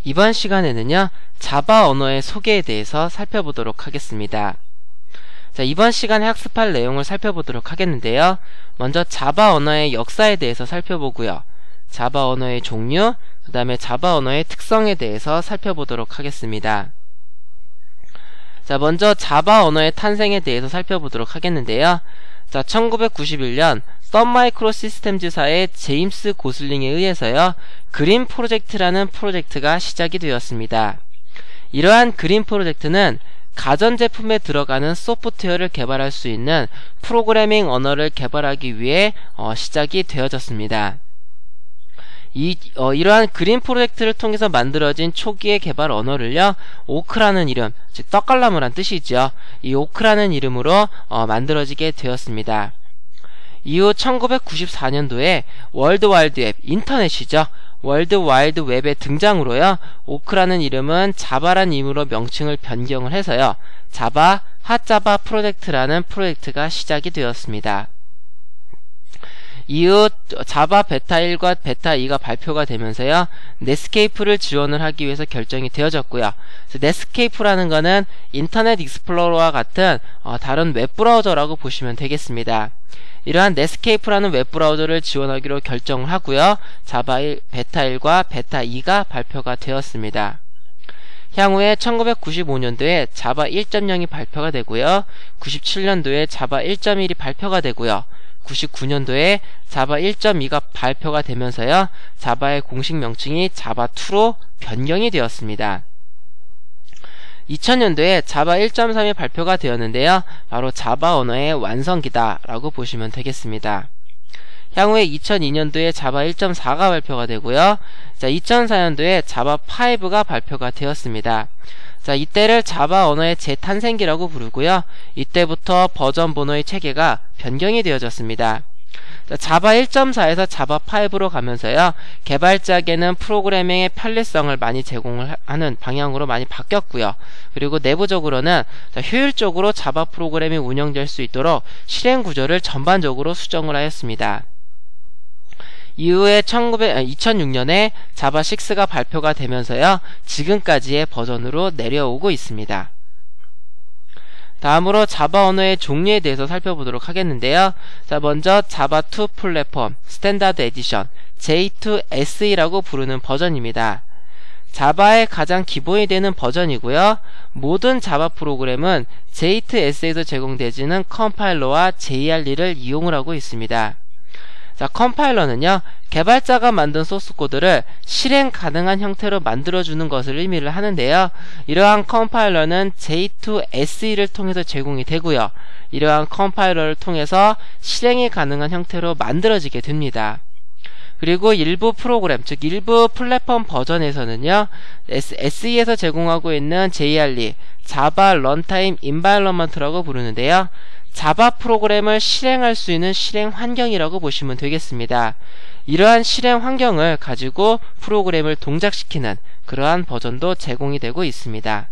이번 시간에는요, 자바 언어의 소개에 대해서 살펴보도록 하겠습니다. 자, 이번 시간에 학습할 내용을 살펴보도록 하겠는데요. 먼저 자바 언어의 역사에 대해서 살펴보고요. 자바 언어의 종류, 그 다음에 자바 언어의 특성에 대해서 살펴보도록 하겠습니다. 자, 먼저 자바 언어의 탄생에 대해서 살펴보도록 하겠는데요. 자, 1991년 썬 마이크로 시스템즈사의 제임스 고슬링에 의해서요, 그린 프로젝트라는 프로젝트가 시작이 되었습니다. 이러한 그린 프로젝트는 가전제품에 들어가는 소프트웨어를 개발할 수 있는 프로그래밍 언어를 개발하기 위해 시작이 되어졌습니다. 이러한 그린 프로젝트를 통해서 만들어진 초기의 개발 언어를요, 오크라는 이름, 즉 떡갈나무란 뜻이죠. 이 오크라는 이름으로 만들어지게 되었습니다. 이후 1994년도에 월드와이드웹, 인터넷이죠. 월드와이드웹의 등장으로요, 오크라는 이름은 자바란 이름으로 명칭을 변경을 해서요, 자바, 핫자바 프로젝트라는 프로젝트가 시작이 되었습니다. 이후 자바 베타 1과 베타 2가 발표가 되면서요, 넷스케이프를 지원을 하기 위해서 결정이 되어졌고요. 넷스케이프라는 거는 인터넷 익스플로러와 같은 다른 웹브라우저라고 보시면 되겠습니다. 이러한 넷스케이프라는 웹브라우저를 지원하기로 결정을 하고요, 자바 베타 1과 베타 2가 발표가 되었습니다. 향후에 1995년도에 자바 1.0이 발표가 되고요, 97년도에 자바 1.1이 발표가 되고요, 99년도에 자바 1.2가 발표가 되면서요, 자바의 공식 명칭이 자바2로 변경이 되었습니다. 2000년도에 자바 1.3이 발표가 되었는데요, 바로 자바 언어의 완성기다 라고 보시면 되겠습니다. 향후에 2002년도에 자바 1.4가 발표가 되고요, 자, 2004년도에 자바5가 발표가 되었습니다. 자, 이때를 자바 언어의 재탄생기라고 부르고요, 이때부터 버전 번호의 체계가 변경이 되어졌습니다. 자, 자바 1.4에서 자바 5로 가면서요, 개발자에게는 프로그래밍의 편리성을 많이 제공을 하는 방향으로 많이 바뀌었고요. 그리고 내부적으로는 효율적으로 자바 프로그램이 운영될 수 있도록 실행 구조를 전반적으로 수정을 하였습니다. 이후에 2006년에 자바 6가 발표가 되면서요, 지금까지의 버전으로 내려오고 있습니다. 다음으로 자바 언어의 종류에 대해서 살펴보도록 하겠는데요. 자, 먼저 자바2 플랫폼 스탠다드 에디션 J2SE라고 부르는 버전입니다. 자바의 가장 기본이 되는 버전이고요, 모든 자바 프로그램은 J2SE에서 제공되지는 컴파일러와 JRE를 이용을 하고 있습니다. 자, 컴파일러는요, 개발자가 만든 소스코드를 실행 가능한 형태로 만들어주는 것을 의미를 하는데요, 이러한 컴파일러는 J2SE를 통해서 제공이 되고요, 이러한 컴파일러를 통해서 실행이 가능한 형태로 만들어지게 됩니다. 그리고 일부 프로그램, 즉 일부 플랫폼 버전에서는요, SE에서 제공하고 있는 JRE, 자바 런타임 인바이러먼트라고 부르는데요, 자바 프로그램을 실행할 수 있는 실행 환경이라고 보시면 되겠습니다. 이러한 실행 환경을 가지고 프로그램을 동작시키는 그러한 버전도 제공이 되고 있습니다.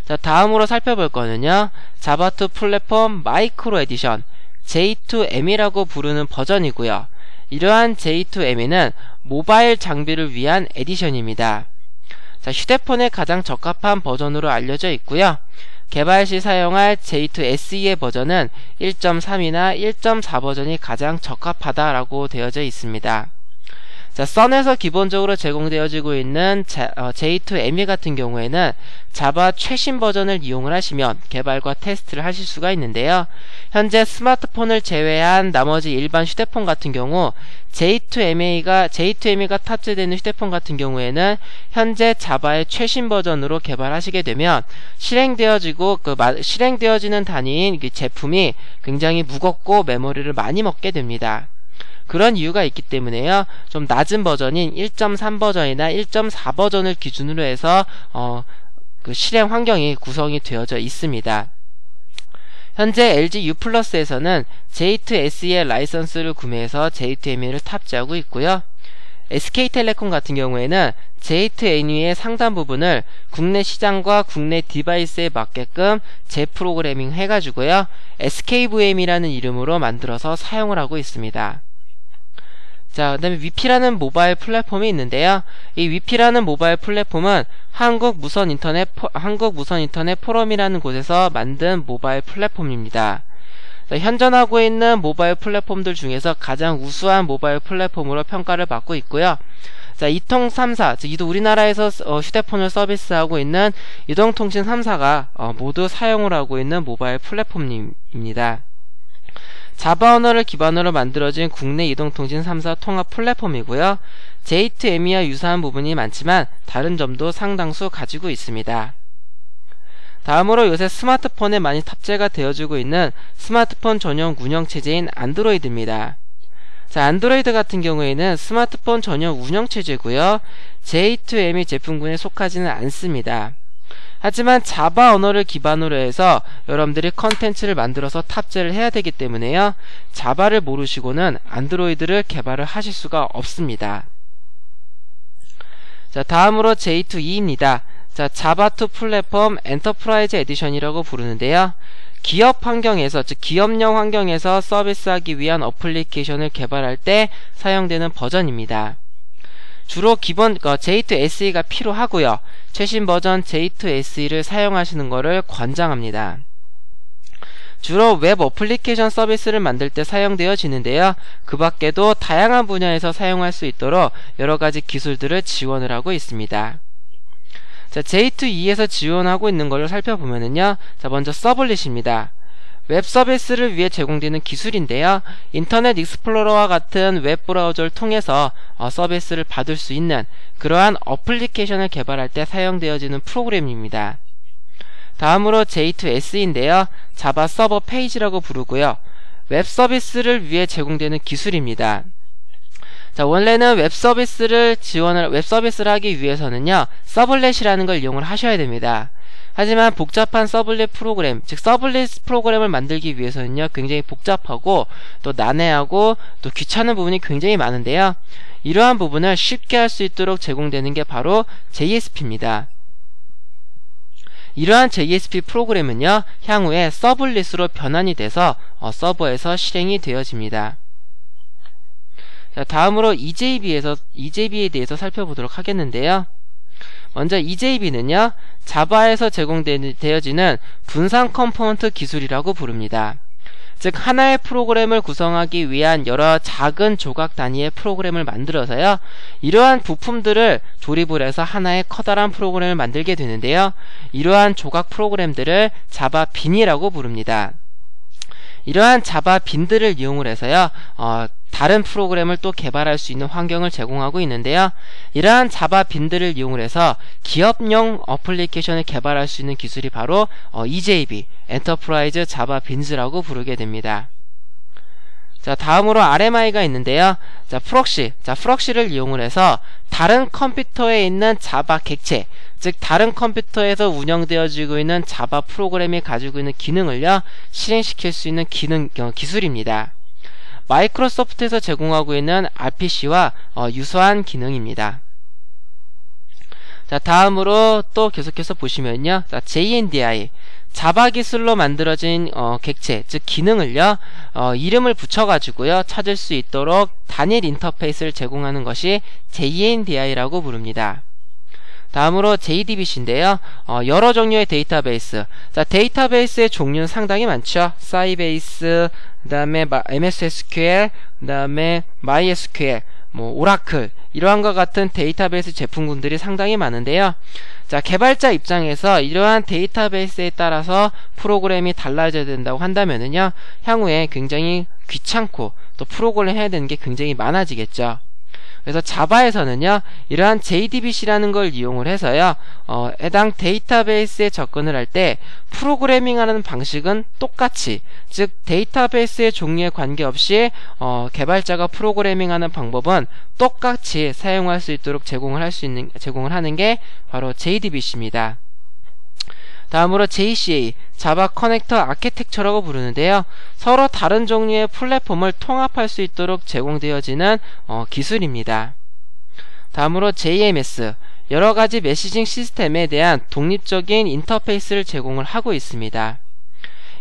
자, 다음으로 살펴볼 거는요, 자바2 플랫폼 마이크로 에디션 J2M이라고 부르는 버전이고요, 이러한 J2M은 모바일 장비를 위한 에디션입니다. 자, 휴대폰에 가장 적합한 버전으로 알려져 있고요, 개발 시 사용할 J2SE의 버전은 1.3이나 1.4 버전이 가장 적합하다라고 되어져 있습니다. 자, 썬에서 기본적으로 제공되어지고 있는 J2ME 같은 경우에는 자바 최신 버전을 이용을 하시면 개발과 테스트를 하실 수가 있는데요, 현재 스마트폰을 제외한 나머지 일반 휴대폰 같은 경우 J2ME가 탑재되는 휴대폰 같은 경우에는 현재 자바의 최신 버전으로 개발하시게 되면 실행되어지는 단위인 제품이 굉장히 무겁고 메모리를 많이 먹게 됩니다. 그런 이유가 있기 때문에요, 좀 낮은 버전인 1.3 버전이나 1.4 버전을 기준으로 해서 실행 환경이 구성이 되어져 있습니다. 현재 LG U+에서는 J2SE의 라이선스를 구매해서 J2ME를 탑재하고 있고요, SK텔레콤 같은 경우에는 J2NE의 상당 부분을 국내 시장과 국내 디바이스에 맞게끔 재프로그래밍 해가지고요, SKVM이라는 이름으로 만들어서 사용을 하고 있습니다. 자, 그 다음에 위피라는 모바일 플랫폼이 있는데요. 이 위피라는 모바일 플랫폼은 한국무선인터넷 포럼이라는 곳에서 만든 모바일 플랫폼입니다. 자, 현존하고 있는 모바일 플랫폼들 중에서 가장 우수한 모바일 플랫폼으로 평가를 받고 있고요. 자, 이통 3사, 즉 우리나라에서 휴대폰을 서비스하고 있는 이동통신 3사가 모두 사용을 하고 있는 모바일 플랫폼입니다. 자바 언어를 기반으로 만들어진 국내 이동통신 3사 통합 플랫폼이고요. J2ME와 유사한 부분이 많지만 다른 점도 상당수 가지고 있습니다. 다음으로 요새 스마트폰에 많이 탑재가 되어지고 있는 스마트폰 전용 운영체제인 안드로이드입니다. 자, 안드로이드 같은 경우에는 스마트폰 전용 운영체제고요. J2ME 제품군에 속하지는 않습니다. 하지만 자바 언어를 기반으로 해서 여러분들이 컨텐츠를 만들어서 탑재를 해야 되기 때문에요. 자바를 모르시고는 안드로이드를 개발을 하실 수가 없습니다. 자, 다음으로 J2E입니다. 자, 자바2 플랫폼 엔터프라이즈 에디션이라고 부르는데요. 기업 환경에서, 즉 기업용 환경에서 서비스하기 위한 어플리케이션을 개발할 때 사용되는 버전입니다. 주로 기본 J2SE가 필요하고요. 최신 버전 J2SE를 사용하시는 것을 권장합니다. 주로 웹 어플리케이션 서비스를 만들 때 사용되어지는데요. 그 밖에도 다양한 분야에서 사용할 수 있도록 여러가지 기술들을 지원을 하고 있습니다. 자, J2E에서 지원하고 있는 것을 살펴보면은요. 자, 먼저 서블릿입니다. 웹 서비스를 위해 제공되는 기술인데요. 인터넷 익스플로러와 같은 웹 브라우저를 통해서 서비스를 받을 수 있는 그러한 어플리케이션을 개발할 때 사용되어지는 프로그램입니다. 다음으로 J2SE인데요. 자바 서버 페이지라고 부르고요. 웹 서비스를 위해 제공되는 기술입니다. 자, 원래는 웹 서비스를 하기 위해서는요, 서블렛이라는 걸 이용을 하셔야 됩니다. 하지만 복잡한 서블릿 프로그램, 즉 서블릿 프로그램을 만들기 위해서는요, 굉장히 복잡하고 또 난해하고 또 귀찮은 부분이 굉장히 많은데요. 이러한 부분을 쉽게 할 수 있도록 제공되는 게 바로 JSP입니다. 이러한 JSP 프로그램은요, 향후에 서블릿으로 변환이 돼서 서버에서 실행이 되어집니다. 자, 다음으로 EJB에 대해서 살펴보도록 하겠는데요. 먼저 EJB는요, 자바에서 제공되어지는 분산 컴포넌트 기술이라고 부릅니다. 즉, 하나의 프로그램을 구성하기 위한 여러 작은 조각 단위의 프로그램을 만들어서요, 이러한 부품들을 조립을 해서 하나의 커다란 프로그램을 만들게 되는데요. 이러한 조각 프로그램들을 자바 빈이라고 부릅니다. 이러한 자바 빈들을 이용을 해서요, 다른 프로그램을 또 개발할 수 있는 환경을 제공하고 있는데요. 이러한 자바 빈들을 이용을 해서 기업용 어플리케이션을 개발할 수 있는 기술이 바로 EJB, 엔터프라이즈 자바 빈즈라고 부르게 됩니다. 자, 다음으로 RMI가 있는데요. 자, 프록시를 이용을 해서 다른 컴퓨터에 있는 자바 객체, 즉 다른 컴퓨터에서 운영되어지고 있는 자바 프로그램이 가지고 있는 기능을요, 실행시킬 수 있는 기술입니다. 마이크로소프트에서 제공하고 있는 RPC와 유사한 기능입니다. 자, 다음으로 또 계속해서 보시면요. 자, JNDI, 자바 기술로 만들어진 객체, 즉 기능을요, 이름을 붙여가지고요, 찾을 수 있도록 단일 인터페이스를 제공하는 것이 JNDI라고 부릅니다. 다음으로 JDBC인데요. 여러 종류의 데이터베이스. 자, 데이터베이스의 종류는 상당히 많죠. 사이베이스, 그 다음에 MS SQL, 그 다음에 MySQL, 오라클, 이러한 것 같은 데이터베이스 제품군들이 상당히 많은데요. 자, 개발자 입장에서 이러한 데이터베이스에 따라서 프로그램이 달라져야 된다고 한다면은요, 향후에 굉장히 귀찮고 또 프로그램 해야 되는 게 굉장히 많아지겠죠. 그래서 자바에서는요, 이러한 JDBC라는 걸 이용을 해서요, 해당 데이터베이스에 접근을 할 때 프로그래밍하는 방식은 똑같이, 즉 데이터베이스의 종류에 관계없이 개발자가 프로그래밍하는 방법은 똑같이 사용할 수 있도록 제공을 하는 게 바로 JDBC입니다. 다음으로 JCA, 자바 커넥터 아키텍처라고 부르는데요. 서로 다른 종류의 플랫폼을 통합할 수 있도록 제공되어지는 기술입니다. 다음으로 JMS, 여러가지 메시징 시스템에 대한 독립적인 인터페이스를 제공을 하고 있습니다.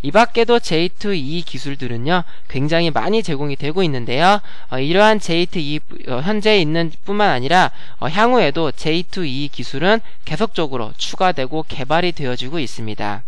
이 밖에도 J2EE 기술들은요 굉장히 많이 제공이 되고 있는데요. 이러한 J2EE 현재 있는 뿐만 아니라 향후에도 J2EE 기술은 계속적으로 추가되고 개발이 되어지고 있습니다.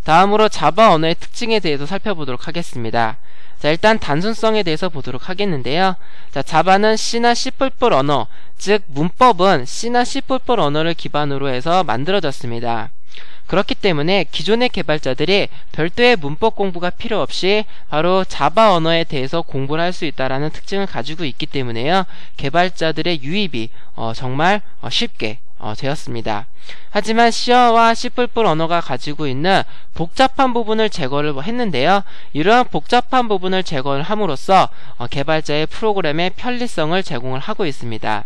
다음으로 자바 언어의 특징에 대해서 살펴보도록 하겠습니다. 자, 일단 단순성에 대해서 보도록 하겠는데요. 자, 자바는 C나 C++ 언어, 즉 문법은 C나 C++ 언어를 기반으로 해서 만들어졌습니다. 그렇기 때문에 기존의 개발자들이 별도의 문법 공부가 필요 없이 바로 자바 언어에 대해서 공부를 할 수 있다는 특징을 가지고 있기 때문에요. 개발자들의 유입이 정말 쉽게 되었습니다. 하지만 C와 C++ 언어가 가지고 있는 복잡한 부분을 제거를 했는데요. 이러한 복잡한 부분을 제거를 함으로써 개발자의 프로그램의 편리성을 제공을 하고 있습니다.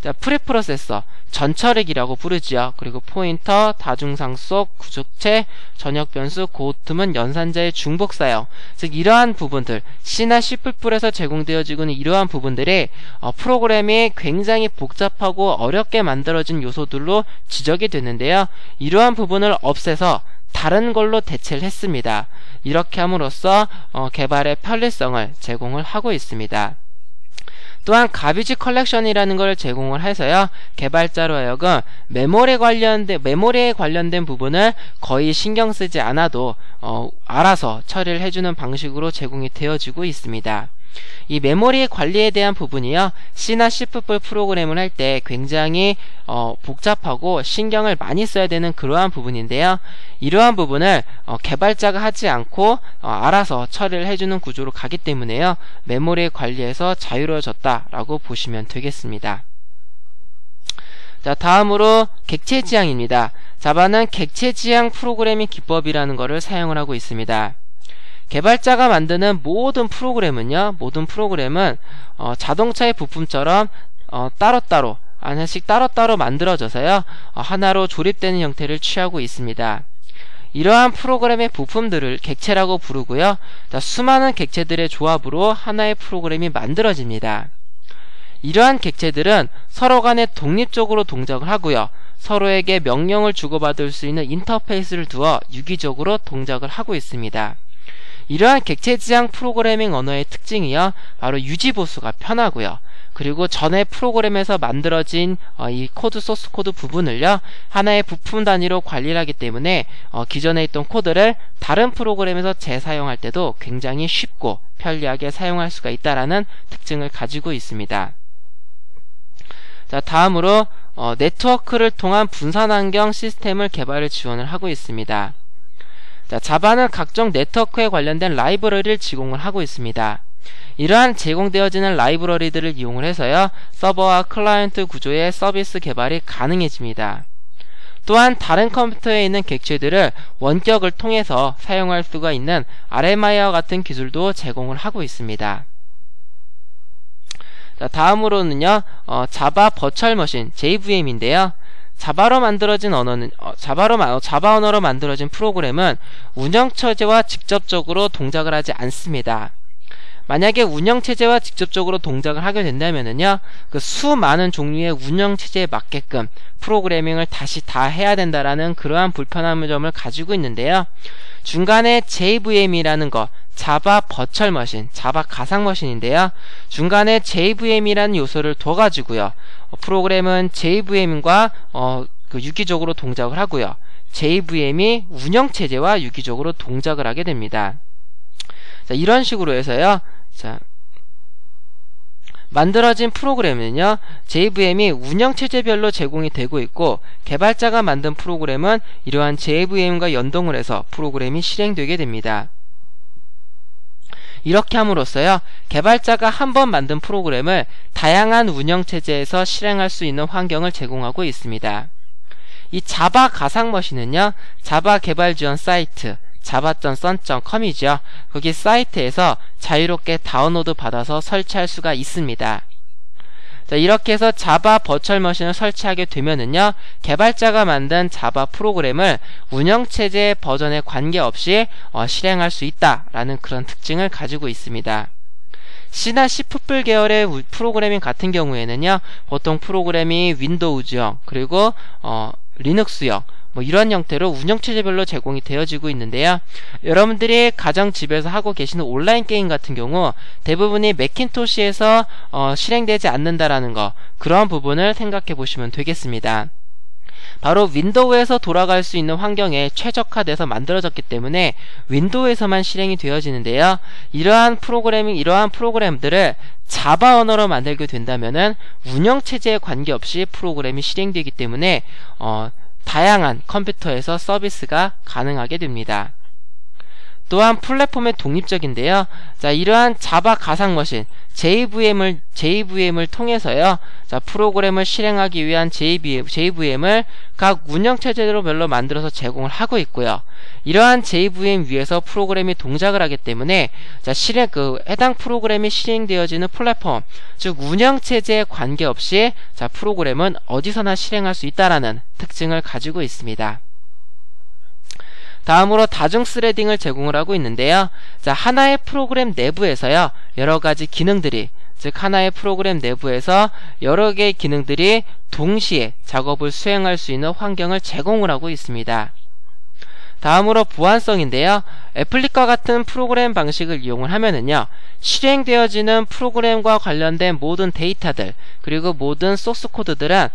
자, 프리프로세서, 전처리기라고 부르지요. 그리고 포인터, 다중상속, 구족체, 전역변수, 고트문, 연산자의 중복 사용, 즉 이러한 부분들, C나 C++에서 제공되어지고 있는 이러한 부분들이 프로그램이 굉장히 복잡하고 어렵게 만들어진 요소들로 지적이 됐는데요. 이러한 부분을 없애서 다른 걸로 대체를 했습니다. 이렇게 함으로써 개발의 편리성을 제공을 하고 있습니다. 또한 가비지 컬렉션이라는 걸 제공을 해서요, 개발자로 하여금 메모리에 관련된 부분을 거의 신경 쓰지 않아도 알아서 처리를 해주는 방식으로 제공이 되어지고 있습니다. 이 메모리 관리에 대한 부분이요, C나 C++ 프로그램을 할 때 굉장히 복잡하고 신경을 많이 써야 되는 그러한 부분인데요. 이러한 부분을 개발자가 하지 않고 알아서 처리를 해주는 구조로 가기 때문에요, 메모리 관리에서 자유로워졌다라고 보시면 되겠습니다. 자, 다음으로 객체 지향입니다. 자바는 객체 지향 프로그래밍 기법이라는 것을 사용을 하고 있습니다. 개발자가 만드는 모든 프로그램은 자동차의 부품처럼 따로따로 하나씩 따로따로 만들어져서요, 하나로 조립되는 형태를 취하고 있습니다. 이러한 프로그램의 부품들을 객체라고 부르고요. 자, 수많은 객체들의 조합으로 하나의 프로그램이 만들어집니다. 이러한 객체들은 서로 간에 독립적으로 동작을 하고요, 서로에게 명령을 주고받을 수 있는 인터페이스를 두어 유기적으로 동작을 하고 있습니다. 이러한 객체 지향 프로그래밍 언어의 특징이요, 바로 유지보수가 편하고요, 그리고 전에 프로그램에서 만들어진 이 소스 코드 부분을요, 하나의 부품 단위로 관리를 하기 때문에 기존에 있던 코드를 다른 프로그램에서 재사용할 때도 굉장히 쉽고 편리하게 사용할 수가 있다는 특징을 가지고 있습니다. 자, 다음으로 네트워크를 통한 분산 환경 시스템을 개발을 지원을 하고 있습니다. 자, 자바는 각종 네트워크에 관련된 라이브러리를 제공을 하고 있습니다. 이러한 제공되어지는 라이브러리들을 이용을 해서요, 서버와 클라이언트 구조의 서비스 개발이 가능해집니다. 또한 다른 컴퓨터에 있는 객체들을 원격을 통해서 사용할 수가 있는 RMI와 같은 기술도 제공을 하고 있습니다. 자, 다음으로는요, 자바 버추얼 머신 JVM인데요. 자바로 만들어진 언어는 자바 언어로 만들어진 프로그램은 운영체제와 직접적으로 동작을 하지 않습니다. 만약에 운영체제와 직접적으로 동작을 하게 된다면은요, 그 수많은 종류의 운영체제에 맞게끔 프로그래밍을 다시 다 해야 된다라는 그러한 불편한 점을 가지고 있는데요. 중간에 JVM이라는 거, 자바 버추얼 머신, 자바 가상 머신인데요. 중간에 JVM이라는 요소를 둬가지고요, 프로그램은 JVM과 유기적으로 동작을 하고요, JVM이 운영체제와 유기적으로 동작을 하게 됩니다. 자, 이런 식으로 해서요, 자, 만들어진 프로그램은요, JVM이 운영체제별로 제공이 되고 있고, 개발자가 만든 프로그램은 이러한 JVM과 연동을 해서 프로그램이 실행되게 됩니다. 이렇게 함으로써요, 개발자가 한번 만든 프로그램을 다양한 운영체제에서 실행할 수 있는 환경을 제공하고 있습니다. 이 자바 가상 머신은요, 자바 개발 지원 사이트 java.sun.com이죠. 거기 사이트에서 자유롭게 다운로드 받아서 설치할 수가 있습니다. 자, 이렇게 해서 자바 버추얼 머신을 설치하게 되면은요, 개발자가 만든 자바 프로그램을 운영체제 버전에 관계없이 실행할 수 있다라는 그런 특징을 가지고 있습니다. C나 C++ 계열의 프로그래밍 같은 경우에는요, 보통 프로그램이 윈도우즈형, 그리고 리눅스형, 뭐 이런 형태로 운영체제별로 제공이 되어지고 있는데요. 여러분들이 가정 집에서 하고 계시는 온라인 게임 같은 경우 대부분이 매킨토시에서 실행되지 않는다라는 거, 그런 부분을 생각해 보시면 되겠습니다. 바로 윈도우에서 돌아갈 수 있는 환경에 최적화돼서 만들어졌기 때문에 윈도우에서만 실행이 되어지는데요. 이러한 프로그램들을 자바 언어로 만들게 된다면은 운영체제에 관계없이 프로그램이 실행되기 때문에 다양한 컴퓨터에서 서비스가 가능하게 됩니다. 또한 플랫폼의 독립적인데요. 자, 이러한 자바 가상 머신 JVM을 통해서요. 자, 프로그램을 실행하기 위한 JVM을 각 운영체제별로 만들어서 제공을 하고 있고요. 이러한 JVM 위에서 프로그램이 동작을 하기 때문에 자, 해당 프로그램이 실행되어지는 플랫폼, 즉 운영체제에 관계없이 자, 프로그램은 어디서나 실행할 수 있다라는 특징을 가지고 있습니다. 다음으로 다중 스레딩을 제공을 하고 있는데요. 자, 하나의 프로그램 내부에서요, 여러가지 기능들이, 즉 하나의 프로그램 내부에서 여러 개의 기능들이 동시에 작업을 수행할 수 있는 환경을 제공을 하고 있습니다. 다음으로 보안성인데요. 애플릭과 같은 프로그램 방식을 이용을 하면은요, 실행되어지는 프로그램과 관련된 모든 데이터들, 그리고 모든 소스 코드들은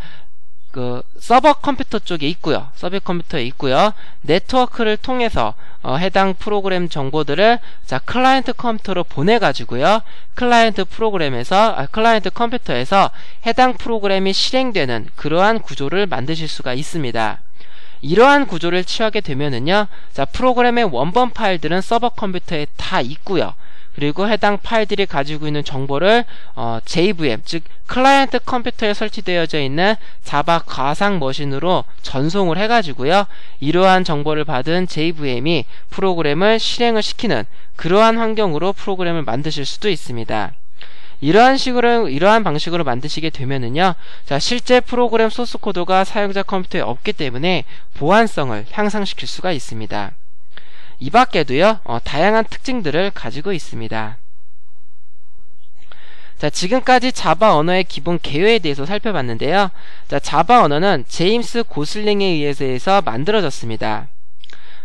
서버 컴퓨터 쪽에 있고요. 서버 컴퓨터에 있고요. 네트워크를 통해서 해당 프로그램 정보들을 자, 클라이언트 컴퓨터로 보내가지고요. 클라이언트 컴퓨터에서 해당 프로그램이 실행되는 그러한 구조를 만드실 수가 있습니다. 이러한 구조를 취하게 되면은요, 자, 프로그램의 원본 파일들은 서버 컴퓨터에 다 있고요. 그리고 해당 파일들이 가지고 있는 정보를 JVM, 즉 클라이언트 컴퓨터에 설치되어져 있는 자바 가상 머신으로 전송을 해가지고요. 이러한 정보를 받은 JVM이 프로그램을 실행을 시키는 그러한 환경으로 프로그램을 만드실 수도 있습니다. 이러한 방식으로 만드시게 되면은요, 자, 실제 프로그램 소스 코드가 사용자 컴퓨터에 없기 때문에 보안성을 향상시킬 수가 있습니다. 이 밖에도요, 다양한 특징들을 가지고 있습니다. 자, 지금까지 자바 언어의 기본 개요에 대해서 살펴봤는데요. 자, 자바 언어는 제임스 고슬링에 의해서 만들어졌습니다.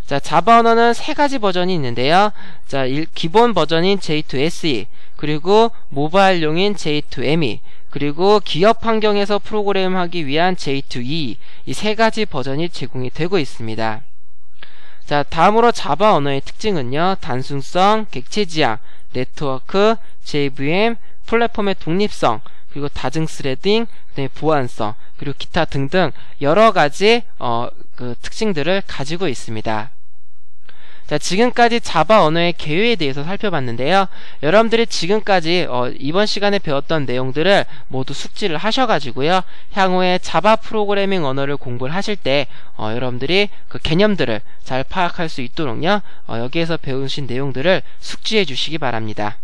자, 자바 언어는 세 가지 버전이 있는데요. 자, 기본 버전인 J2SE, 그리고 모바일용인 J2ME, 그리고 기업 환경에서 프로그램하기 위한 J2EE, 이 세 가지 버전이 제공이 되고 있습니다. 자, 다음으로 자바 언어의 특징은요, 단순성, 객체 지향, 네트워크, JVM, 플랫폼의 독립성, 그리고 다중 스레딩, 그다음에 보안성, 그리고 기타 등등 여러 가지 특징들을 가지고 있습니다. 자, 지금까지 자바 언어의 개요에 대해서 살펴봤는데요. 여러분들이 지금까지 이번 시간에 배웠던 내용들을 모두 숙지를 하셔가지고요, 향후에 자바 프로그래밍 언어를 공부를 하실 때 여러분들이 그 개념들을 잘 파악할 수 있도록요, 여기에서 배우신 내용들을 숙지해 주시기 바랍니다.